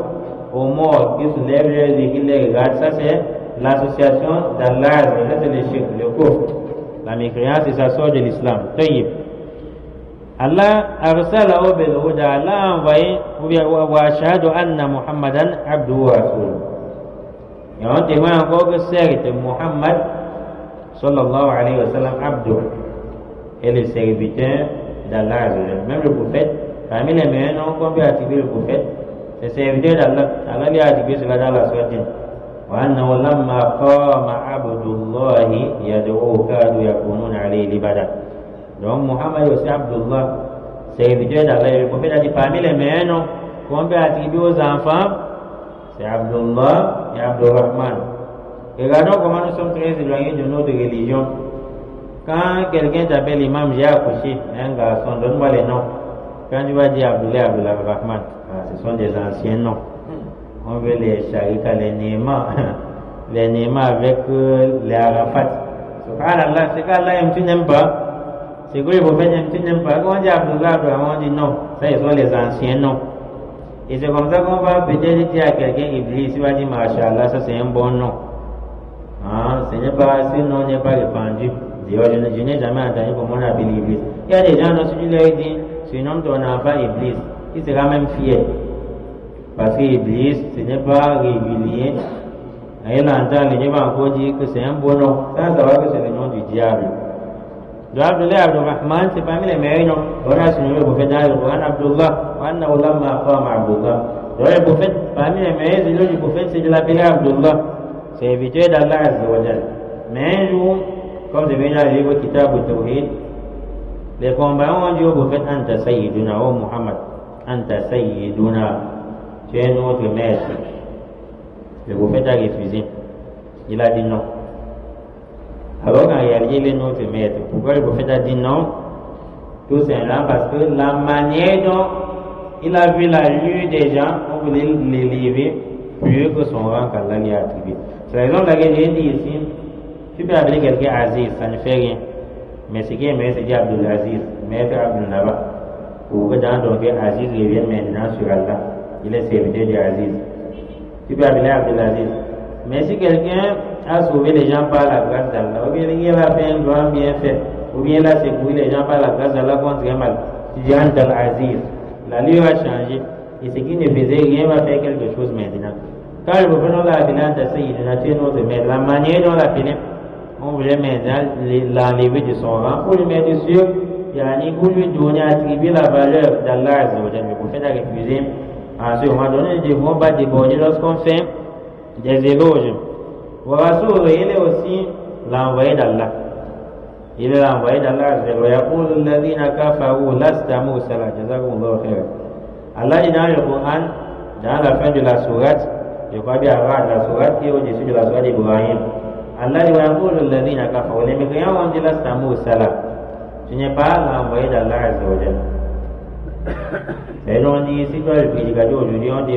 aux morts qui soulèvent les yeux, qui les regardent. Ça c'est l'association d'Allah, ça c'est le shirk, le kufr. La mécréance, et ça sort de l'islam. Taïb. Allah arsalahu bil huda, Allah a envoyé wa ashhadu anna Muhammadan abduhu wa rasuluhu. Et on témoigne encore que certes Muhammad sallallahu alayhi wa sallam abdu est le serviteur d'Allah. Même le prophète, parmi les meilleurs noms qu'on peut attribuer le prophète, c'est serviteur d'Allah. Allah lui a attribué cela dans la sourate. Wa annahu lamma qama abdullahi yad'uhu kadu yakununa alayhi libada. Donc Muhammad aussi Abdullah, serviteur d'Allah. Le prophète a dit parmi les meilleurs noms qu'on peut attribuer aux enfants, c'est Abdullah et Abdurrahman. Et regardons comment nous sommes très éloignés de notre religion. Quand quelqu'un t'appelle imam, j'ai accouché, un garçon, donne-moi les noms. Quand tu vas dire Abdullah, Abdurrahman, ce sont des anciens noms. On veut les Sharika, les Néma, les Néma avec les Arafat. Subhanallah, c'est qu'Allah aime, tu n'aimes pas. C'est que le prophète aime, tu n'aimes pas. Quand on dit Abdullah, Abdurrahman, on dit non. Ça, ils sont les anciens noms. Et c'est comme ça qu'on va peut-être dire à quelqu'un Iblis, il va dire Masha'Allah, ça c'est un bon nom. Ce nom n'est pas répandu. Je n'ai jamais entendu comment on appelle Iblis. Il y a des gens, si tu leur dis, surnomme ton enfant Iblis, il sera même fier. Parce que Iblis, ce n'est pas régulier. Et il entend, il va encore dire que c'est un bon nom, sans savoir que c'est le nom du diable. Donc Abdullah Abdurrahman, c'est parmi les meilleurs noms. On a surnommé le prophète dans le Coran Abdullah, wa anna lamma qama Abdullah. Donc le prophète, parmi les meilleurs éloges du prophète, c'est de l'appeler Abdullah, serviteur d'Allah Azza wa Jal. Mais un jour, comme c'est venu dans le livre Kitab al-Tawhid, les compagnons ont dit au prophète Anta Sayyiduna, oh Muhammad, Anta Sayyiduna, tu es notre maître. Le prophète a refusé. Il a dit non. Alors qu'en réalité, il est notre maître. Pourquoi le prophète a dit non? Tout simplement parce que la manière dont il a vu la lutte des gens, on voulait l'élever plus que son rang qu'Allah lui a attribué. C'est la raison pour laquelle j'ai dit ici, tu peux appeler quelqu'un Aziz, ça ne fait rien. Mais ce qui est meilleur, c'est dire Abdul Aziz, maître Abdul Naba. Pour que dans ton cœur, Aziz revienne maintenant sur Allah. Il est serviteur de Aziz. Tu peux appeler Abdul Aziz. Mais si quelqu'un a sauvé les gens par la grâce d'Allah, ou bien il a fait un grand bienfait, ou bien il a secoué les gens par la grâce d'Allah contre un mal, tu dis Anta Aziz. La loi va changer. Et ce qui ne faisait rien va faire quelque chose maintenant. Quand le prophète l'a appelé Anta Sayyiduna, tu es notre maître. La manière dont on l'appelait, on voulait maintenant l'enlever de son rang pour lui mettre sur, pour lui donner, attribuer la valeur d'Allah Azza wa Jalla. Le prophète a refusé. À ce moment donné, nous ne devons pas déborder lorsqu'on fait des éloges. Rasoul, il est aussi l'envoyé d'Allah. Il est l'envoyé d'Allah. Allah dit dans le Coran, dans la fin de la sourate, je crois bien la sourate qui est au-dessus de la sourate d'Ibrahim. Allah dit les mécréants ont dit Lastamu Salah. Tu n'es pas l'envoyé d'Allah Azza wa Jalla. Et on dit, si toi le prédicateur aujourd'hui, on dit,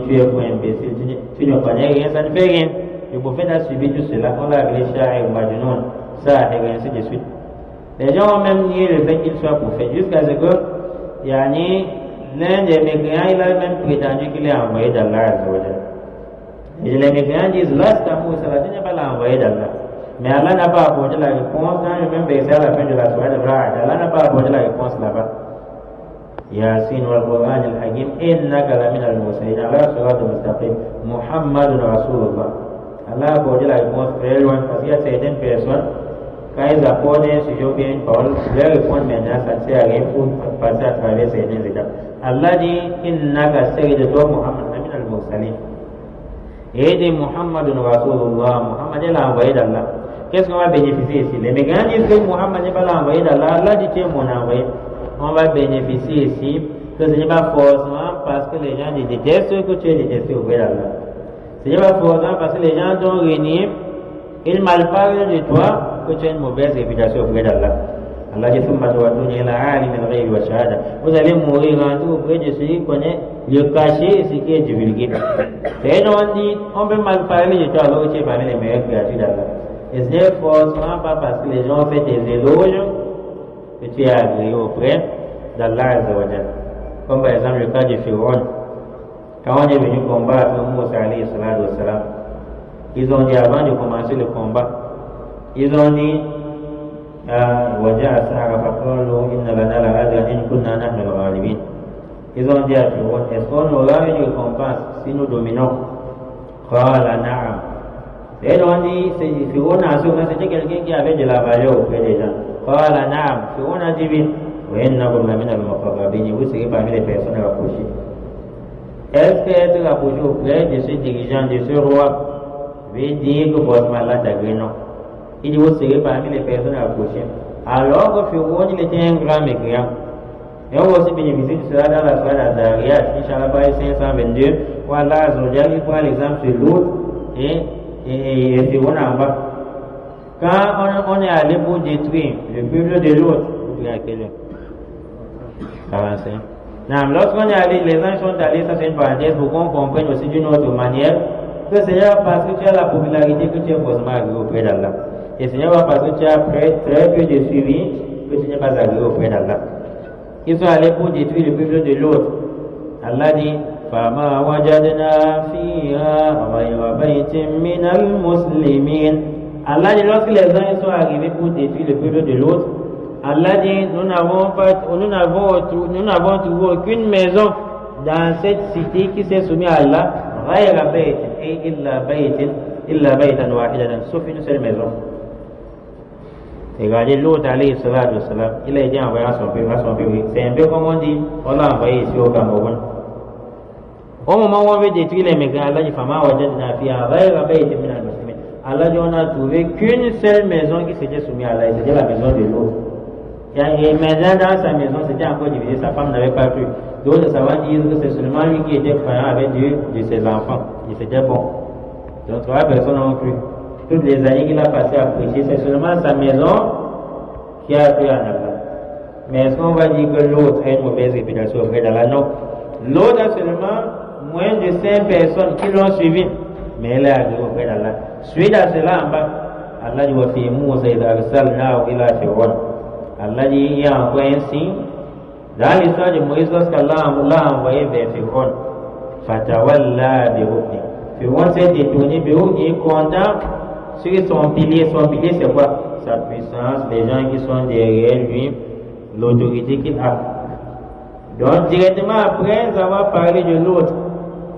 tu es pour imbécile, tu ne connais rien, ça ne fait rien. Le prophète a subi tout cela, on l'a appelé Sha'ir Majnoun, ça et ainsi de suite. Les gens ont même nié le fait qu'il soit prophète, jusqu'à ce que l'un des mécréants, il a même prétendu qu'il est envoyé d'Allah. Et les mécréants disent, là, c'est un Moussa, tu n'es pas l'envoyé d'Allah. Mais Allah n'a pas apporté la réponse dans le même verset à la fin de la soirée de Ra'ad. Allah n'a pas apporté la réponse là-bas. Yasin wal Qur'an al-Hakim, innaka la min al-Mursalin, ala sirat al-mustaqim, Muhammadun Rasulullah. Allah a apporté la réponse très loin parce qu'il y a certaines personnes, quand ils apportent un sujet ou bien une parole, leur répondre maintenant, ça ne sert à rien pour passer à travers certaines étapes. Allah dit, innaka seri de toi, Muhammad, la min al-Mursalin. Et dit Muhammadun Rasulullah, Muhammad est l'envoyé d'Allah. Qu'est-ce qu'on va bénéficier ici? Les mécréants disent que Muhammad n'est pas l'envoyé d'Allah. Allah dit tu es mon envoyé. On va bénéficier ici que ce n'est pas forcément parce que les gens te détestent que tu es détesté auprès d'Allah. Ce n'est pas forcément parce que les gens t'ont réuni, ils malparlent de toi que tu as une mauvaise réputation auprès d'Allah. Allah dit vous allez mourir rendu auprès de celui qui connaît le caché et ce qui est divulgué. Et on dit, on peut mal parler de toi alors que tu es parmi les meilleures créatures d'Allah. Et ce n'est forcément pas parce que les gens ont fait des éloges que tu es agréé auprès d'Allah. Comme par exemple le cas de Pharaon. Quand on est venu combattre Moussa alayhi salatu wassalam, ils ont dit avant de commencer le combat, ils ont dit ils ont dit à Pharaon, est-ce qu'on aura une récompense si nous dominons? Et on dit, Pharaon a su que c'était quelqu'un qui avait de la valeur auprès des gens. Pharaon a dit oui, vous serez parmi les personnes rapprochées. Est-ce qu'être rapproché auprès de ce dirigeant, de ce roi, veut dire que forcément Allah t'agrée? Non. Il dit, vous serez parmi les personnes rapprochées. Alors que Pharaon, il était un grand mécréant. Et on va aussi bénéficier de cela dans la soirée d'Azarias, Inch'Allah, page 522, où Allah Azzawajal, il prend l'exemple sur l'autre et Pharaon en bas. Quand on est allé pour détruire le peuple de l'autre, vous voyez à quelle heure? 45. Non, lorsqu'on est allé, les anges sont allés, ça c'est une parenthèse pour qu'on comprenne aussi d'une autre manière que ce n'est pas parce que tu as la popularité que tu es forcément agréé auprès d'Allah. Et ce n'est pas parce que tu as très peu de suivi que tu n'es pas agréé auprès d'Allah. Ils sont allés pour détruire le peuple de l'autre. Allah dit فَمَا وَجَدْنَا فِيهَا غَيْرَ بَيْتٍ مِّنَ الْمُسْلِمِينَ. Allah dit lorsque les anges sont arrivés pour détruire le peuple de l'autre, Allah dit nous n'avons trouvé aucune maison dans cette cité qui s'est soumise à Allah, غَيْرَ بَيْتٍ إِلَّا بَيْتًا وَاحِدًا, sauf une seule maison. Et regardez l'autre alayhi salatu wassalam, il a été envoyé à son peuple. C'est un peu comme on dit, on l'a envoyé ici au Cameroun. Au moment où on veut détruire les mécréants, Allah dit فَمَا وَجَدْنَا فِيهَا غَيْرَ بَيْتٍ مِّنَ الْمُسْلِمِينَ. Allah dit on n'a trouvé qu'une seule maison qui s'était soumise à Allah, c'était la maison de l'autre. Et maintenant dans sa maison c'était encore divisé, sa femme n'avait pas cru. D'autres savants disent que c'est seulement lui qui était croyant avec Dieu de ses enfants. Et c'était bon. Donc trois personnes ont cru. Toutes les années qu'il a passé à prêcher, c'est seulement sa maison qui a cru en Allah. Mais est-ce qu'on va dire que l'autre a une mauvaise réputation auprès d'Allah? Non. L'autre a seulement moins de 5 personnes qui l'ont suivi, mais elle est agréée auprès d'Allah. Suite à cela en bas, Allah dit wa fi Moussa idha arsalnahu ila Fir'aun. Allah dit il y a encore un signe dans l'histoire de Moïse lorsqu'Allah l'a envoyé vers Fir'aun. Fatawalla bi rukni. Fir'aun s'est détourné, il est content sur son pilier. Son pilier c'est quoi? Sa puissance, les gens qui sont derrière lui, l'autorité qu'il a. Donc directement après avoir parlé de l'autre,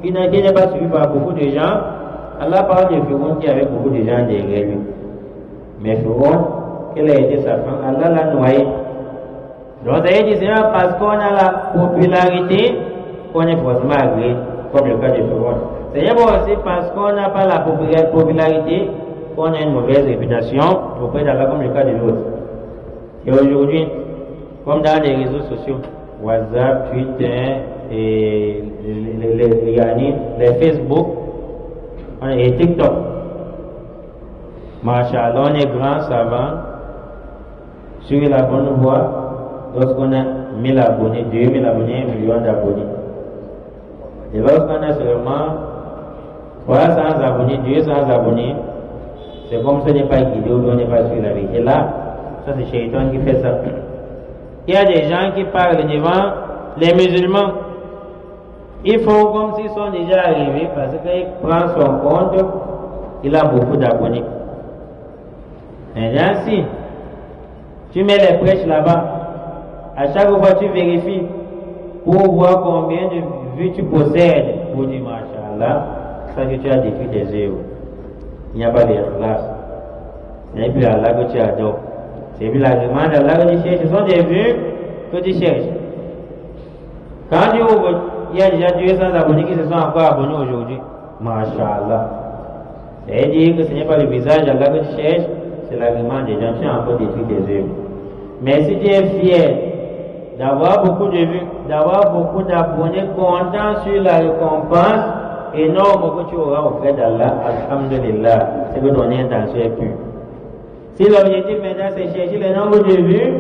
qui n'est pas suivi par beaucoup de gens, Allah parle de Pharaon qui avait beaucoup de gens derrière lui. Mais Pharaon, quelle a été sa fin? Allah l'a noyé. Donc ça veut dire c'est pas parce qu'on a la popularité qu'on est forcément agréé, comme le cas de Pharaon. C'est pas aussi parce qu'on n'a pas la popularité qu'on a une mauvaise réputation auprès d'Allah, comme le cas de l'autre. Et aujourd'hui, comme dans les réseaux sociaux, WhatsApp, Twitter, et les Facebook et TikTok, Masha'Allah, on est grand savant sur la bonne voie lorsqu'on a 1000 abonnés, 2000 abonnés, 1 million d'abonnés. Et lorsqu'on a seulement 300 abonnés, 200 abonnés, c'est comme ce n'est pas guidé ou on n'est pas sur la vérité. Là, Ça, c'est Shaitan qui fait ça. Il y a des gens qui parlent devant les musulmans. Ils font comme s'ils sont déjà arrivés parce qu'il prend son compte, il a beaucoup d'abonnés. Maintenant, si tu mets les prêches là-bas, à chaque fois tu vérifies pour voir combien de vues tu possèdes pour dire Masha'Allah, ça que tu as détruit tes œuvres. Il n'y a pas d'ikhlas. Ce n'est plus Allah que tu adores. C'est plus l'agrément d'Allah que tu cherches. Ce sont des vues que tu cherches. Quand tu ouvres, il y a déjà 200 abonnés qui se sont encore abonnés aujourd'hui. Masha'Allah. C'est-à-dire que ce n'est pas le visage d'Allah que tu cherches, c'est l'agrément des gens. Tu as encore détruit tes œuvres. Mais si tu es fier d'avoir beaucoup de vues, d'avoir beaucoup d'abonnés, content sur la récompense énorme que tu auras auprès d'Allah, alhamdulillah, c'est que ton intention est pure. Si l'objectif maintenant c'est chercher le nombre de vues,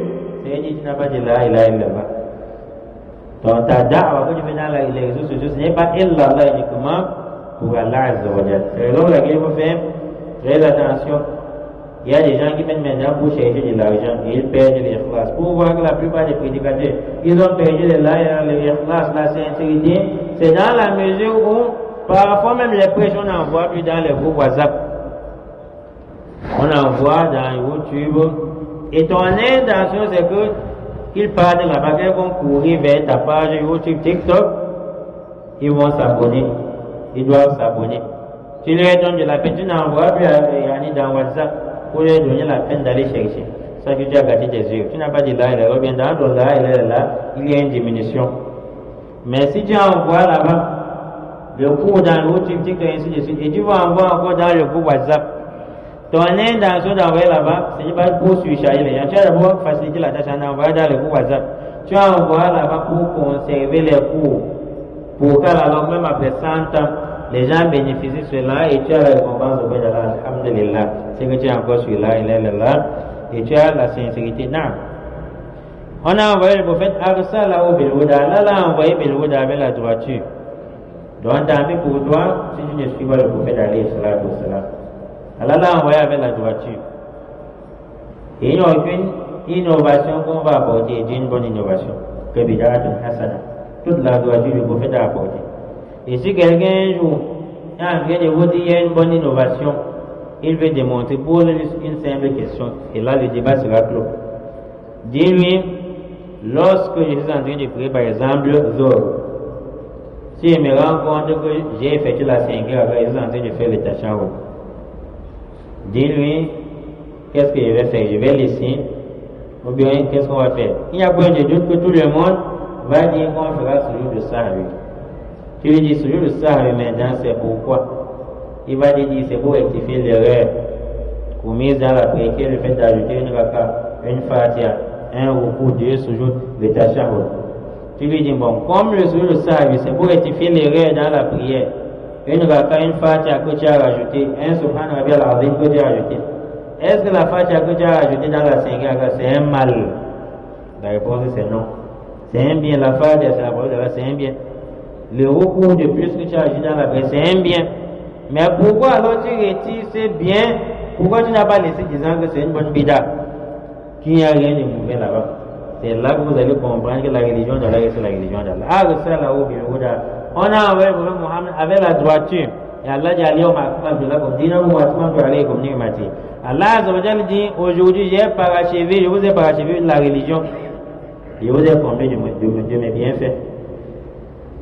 c'est-à-dire que tu n'as pas de la ilaha illallah. Donc ta da'wa que tu fais dans les réseaux sociaux, ce n'est pas illallah uniquement pour Allah Azza wa Jalla. C'est raison pour laquelle il faut faire très attention. Il y a des gens qui viennent maintenant pour chercher de l'argent et ils perdent l'ikhlas. Pour voir que la plupart des prédicateurs, ils ont perdu l'ikhlas, la sincérité. C'est dans la mesure où, parfois même les prêches, on envoie plus dans les groupes WhatsApp. On envoie dans YouTube. Et ton intention, c'est que qu'ils partent là-bas, qu'ils vont courir vers ta page YouTube, TikTok. Ils vont s'abonner. Ils doivent s'abonner. Tu leur donnes de la peine, tu n'envoies plus dans WhatsApp pour leur donner la peine d'aller chercher. Ça que tu as gâté tes yeux. Tu n'as pas dit là, il bien dans ton là, il y a une diminution. Mais si tu envoies là-bas le cours dans le YouTube, TikTok et ainsi de suite, et tu vas envoyer encore dans le groupe WhatsApp, ton intention d'envoyer là-bas, ce n'est pas pour surcharger les gens. Tu as d'abord facilité la tâche en envoyant dans le groupe WhatsApp. Tu envoies là-bas pour conserver les cours. Pour qu'alors même après 100 ans, les gens bénéficient de cela et tu as la récompense auprès d'Allah, alhamdulillah. C'est que tu es encore sur là, et tu as la sincérité. Non. On a envoyé le prophète Arsalahu bil huda. Allah l'a envoyé bil huda avec la droiture. Donc, tant pis pour toi, si tu ne suis pas le prophète alayhi salatu wassalam. Allah l'a envoyé avec la droiture. Et il n'y a aucune innovation qu'on va apporter, d'une bonne innovation. Que bid'atun hasana. Toute la droiture du prophète a apporté. Et si quelqu'un un jour est en train de vous dire qu'il y a une bonne innovation, il veut démontrer pour une simple question, et là le débat sera clos. Dis-lui, lorsque je suis en train de prier par exemple Zohr, si je me rends compte que j'ai effectué la 5 heures, je suis en train de faire le tashahhud, dis-lui, qu'est-ce que je vais faire? Je vais laisser, ou bien qu'est-ce qu'on va faire? Il n'y a point de doute que tout le monde va dire qu'on fera celui de sahwi. Tu lui dis celui de sahwi maintenant, c'est pourquoi? Il va te dire c'est pour rectifier l'erreur commise dans la prière, le fait d'ajouter une raka, une fatia, un ruku, 2 sujoud, le tashahhud. Tu lui dis bon, comme le sujoud de sahwi, c'est pour rectifier l'erreur dans la prière, une raka, une fatia que tu as rajouté, un subhan rabbiyal azim que tu as rajouté. Est-ce que la fatia que tu as rajoutée dans la 5e raka, c'est un mal? La réponse c'est non. C'est un bien, la fatia, c'est la parole de Allah, c'est un bien. Le recours de plus que tu as ajouté dans la prière, c'est un bien. Mais pourquoi alors tu retires ce bien? Pourquoi tu n'as pas laissé disant que c'est une bonne bida? Qu'il n'y a rien de mauvais là-bas. C'est là que vous allez comprendre que la religion d'Allah c'est la religion d'Allah. On a envoyé le prophète Mohammed avec la droiture. Et Allah dit Allah dit aujourd'hui j'ai parachevé, je vous ai parachevé la religion. Je vous ai comblé de mes bienfaits.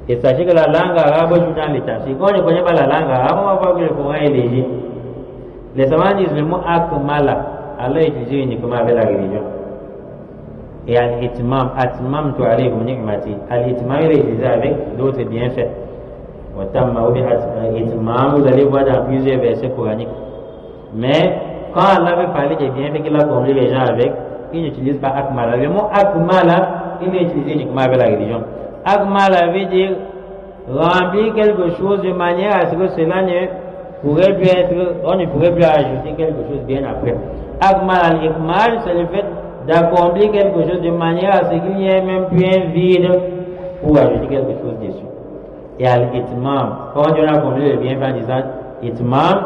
Et sachez que la langue arabe joue dans l'état. Si on ne connaît pas la langue arabe, on va voir que le Coran est léger. Les savants disent le mot akmala. Allah est utilisé uniquement avec la religion. Et al-itmam, atmam tu alaykum ni'mati. Al-itmam il est utilisé avec d'autres bienfaits. Itmam, vous allez voir dans plusieurs versets coraniques. Mais quand Allah veut parler des bienfaits qu'il a comblé les gens avec, il n'utilise pas akmala. Le mot akmala, il est utilisé uniquement avec la religion. Akmala veut dire remplir quelque chose de manière à ce que cela ne pourrait plus être, on ne pourrait plus ajouter quelque chose bien après. Akmal al-Ikmal, c'est le fait d'accomplir quelque chose de manière à ce qu'il n'y ait même plus un vide pour ajouter quelque chose dessus. Et al-Itmam, quand on a accompli le bienfait en disant Itmam,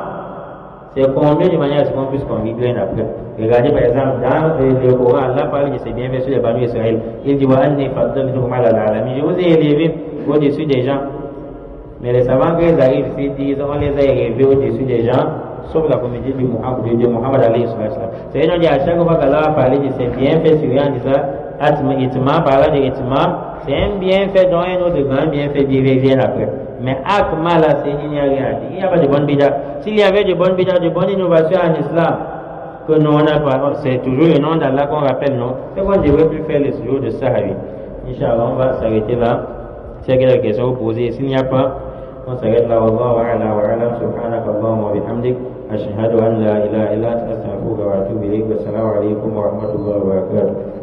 C'est comblé de manière à ce qu'on puisse convivre après. Regardez par exemple dans le Coran, Allah parle de ses bienfaits sur les Banu Israël. Il dit je vous ai élevé au-dessus des gens. Mais les savants qui arrivent ici disent on les a élevés au-dessus des gens, sauf la communauté de Muhammad alayhi salam. C'est-à-dire à chaque fois qu'Allah a parlé de ses bienfaits sur eux en disant Itma, parlant de Itma, c'est un bienfait dont un autre grand bienfait vient après. Mais Akmala, il n'y a rien. Il n'y a pas de bonne bida. S'il y avait de bonnes bidas, de bonnes innovations en islam, que nous on n'a pas, c'est toujours le nom d'Allah qu'on rappelle, non? C'est qu'on ne devrait plus faire les jours de Sahabi. Inch'Allah, on va s'arrêter là. S'il y a quelques questions à vous poser, s'il n'y a pas, on s'arrête là. Wallahu a'la wa a'lam, subhanaka Allahumma wa bihamdik, ashhadu an la ilaha illa anta astaghfiruka wa atubu ilayk. Wa assalamu alaykum wa rahmatullahi wa barakatuh.